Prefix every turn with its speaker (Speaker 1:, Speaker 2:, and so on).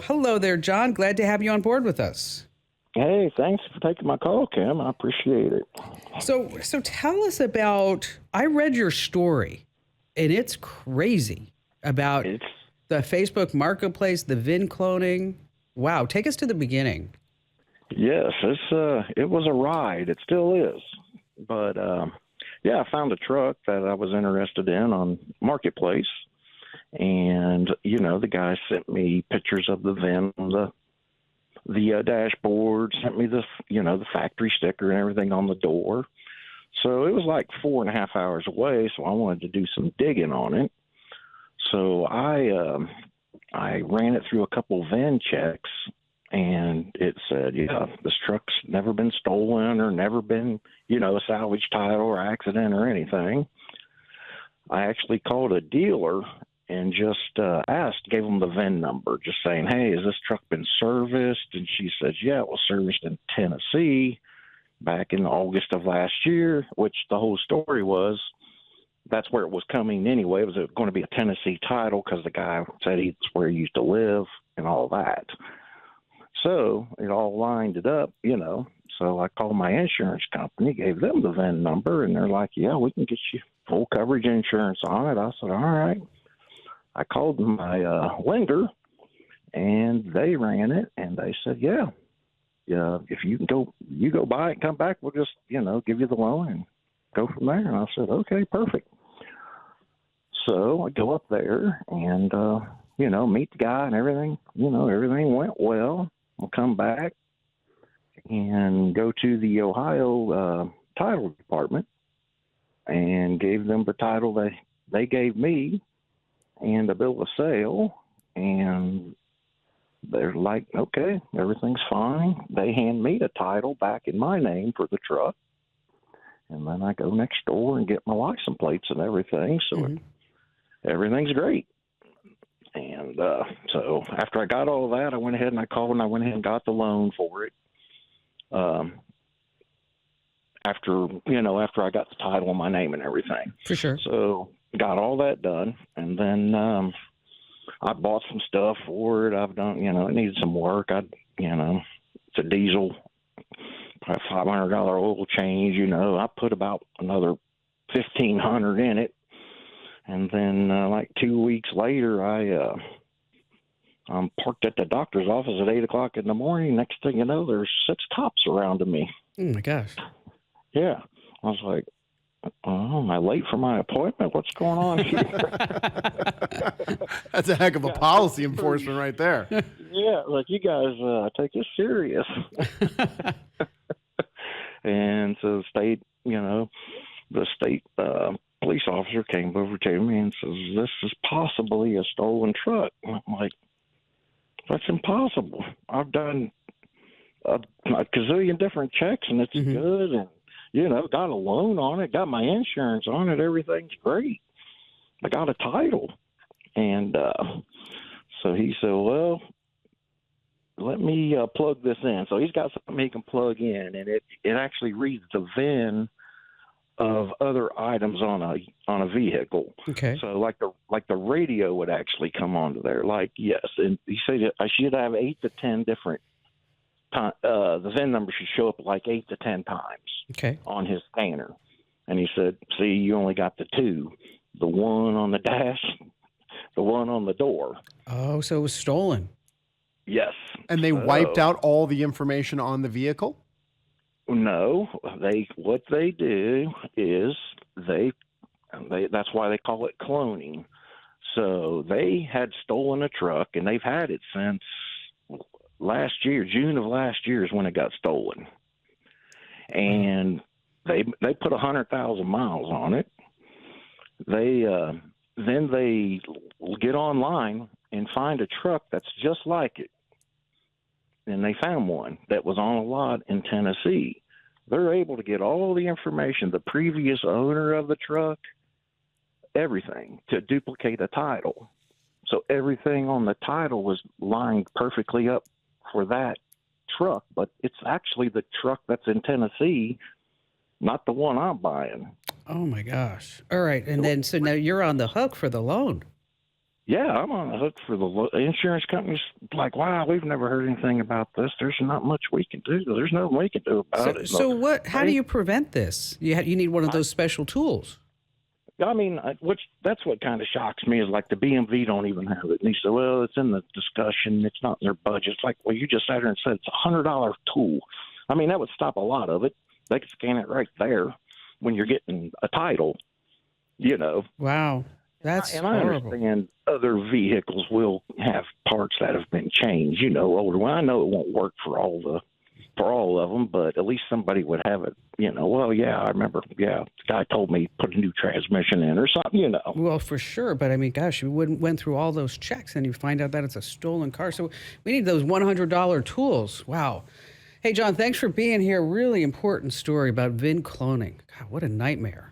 Speaker 1: Hello there, John. Glad to have you on board with us.
Speaker 2: Hey, thanks for taking my call, Kim. I appreciate it.
Speaker 1: So tell us about, I read your story, and it's crazy about
Speaker 2: It's
Speaker 1: the Facebook Marketplace, the VIN cloning. Wow, take us to the beginning.
Speaker 2: Yes, it was a ride. It still is. But yeah, I found a truck that I was interested in on Marketplace, and the guy sent me pictures of the VIN, the dashboard, sent me the factory sticker and everything on the door. So it was like 4.5 hours away. So I wanted to do some digging on it. So I ran it through a couple VIN checks, and it said, yeah, this truck's never been stolen or never been, a salvage title or accident or anything. I actually called a dealer and just gave them the VIN number, just saying, hey, has this truck been serviced? And she said, yeah, it was serviced in Tennessee back in August of last year, which the whole story was that's where it was coming anyway. It was going to be a Tennessee title because the guy said it's where he used to live and all that. So it all lined it up, So I called my insurance company, gave them the VIN number, and they're like, yeah, we can get you full coverage insurance on it. I said, all right. I called my lender, and they ran it, and they said, yeah, if you go buy it and come back, we'll just, give you the loan and go from there. And I said, okay, perfect. So I go up there and, meet the guy and everything. Everything went well. I'll come back and go to the Ohio title department and gave them the title they gave me and a bill of sale. And they're like, okay, everything's fine. They hand me the title back in my name for the truck. And then I go next door and get my license plates and everything. So everything's great. And so after I got all that, I went ahead and I called and I went ahead and got the loan for it. After I got the title in my name and everything.
Speaker 1: For sure.
Speaker 2: So got all that done. And then I bought some stuff for it. I've done, it needed some work. It's a diesel, probably $500 oil change. I put about another $1,500 in it. And then, like 2 weeks later, I'm parked at the doctor's office at 8 o'clock in the morning. Next thing you know, there's 6 cops surrounding me.
Speaker 1: Oh, my gosh.
Speaker 2: Yeah. I was like, oh, am I late for my appointment? What's going on here?
Speaker 3: That's a heck of a policy enforcement right there.
Speaker 2: Yeah, like you guys take this serious. And so the state police officer came over to me and says, this is possibly a stolen truck. And I'm like, that's impossible. I've done a gazillion different checks and it's good. And, got a loan on it, got my insurance on it. Everything's great. I got a title. And so he said, well, let me plug this in. So he's got something he can plug in, and it actually reads the VIN of other items on a vehicle.
Speaker 1: Okay.
Speaker 2: So like the radio would actually come onto there. Like, yes, and he said I should have 8 to 10 different the VIN number should show up like 8 to 10 times on his scanner. And he said, see, you only got the 2, the one on the dash, the one on the door.
Speaker 1: Oh, so it was stolen.
Speaker 2: Yes.
Speaker 3: And they wiped out all the information on the vehicle?
Speaker 2: No, what they do is they that's why they call it cloning. So they had stolen a truck, and they've had it since last year. June of last year is when it got stolen. And they put 100,000 miles on it. Then they get online and find a truck that's just like it. And they found one that was on a lot in Tennessee. They're able to get all the information, the previous owner of the truck, everything, to duplicate a title. So everything on the title was lined perfectly up for that truck, but it's actually the truck that's in Tennessee, not the one I'm buying.
Speaker 1: Oh, my gosh. All right. And then, so now you're on the hook for the loan.
Speaker 2: Yeah, I'm on the hook for the insurance companies. Like, wow, we've never heard anything about this. There's not much we can do. There's nothing we can do
Speaker 1: So,
Speaker 2: about it.
Speaker 1: so what? How do
Speaker 2: They-
Speaker 1: you prevent this? You need one of those special tools.
Speaker 2: I mean, which that's what kind of shocks me is like the BMV don't even have it. And he said, well, it's in the discussion. It's not in their budget. It's like, well, you just sat there and said it's $100 tool. I mean, that would stop a lot of it. They could scan it right there when you're getting a title, you know.
Speaker 1: Wow, that's
Speaker 2: And I
Speaker 1: horrible.
Speaker 2: understand other vehicles will have parts that have been changed, you know, older. Well, I know it won't work for all of them, but at least somebody would have it, you know. Well, yeah, I remember. Yeah, the guy told me put a new transmission in or something, you know.
Speaker 1: Well, for sure, but I mean, gosh, you went through all those checks and you find out that it's a stolen car. So we need those $100 tools. Wow. Hey, John, thanks for being here. Really important story about VIN cloning. God, what a nightmare.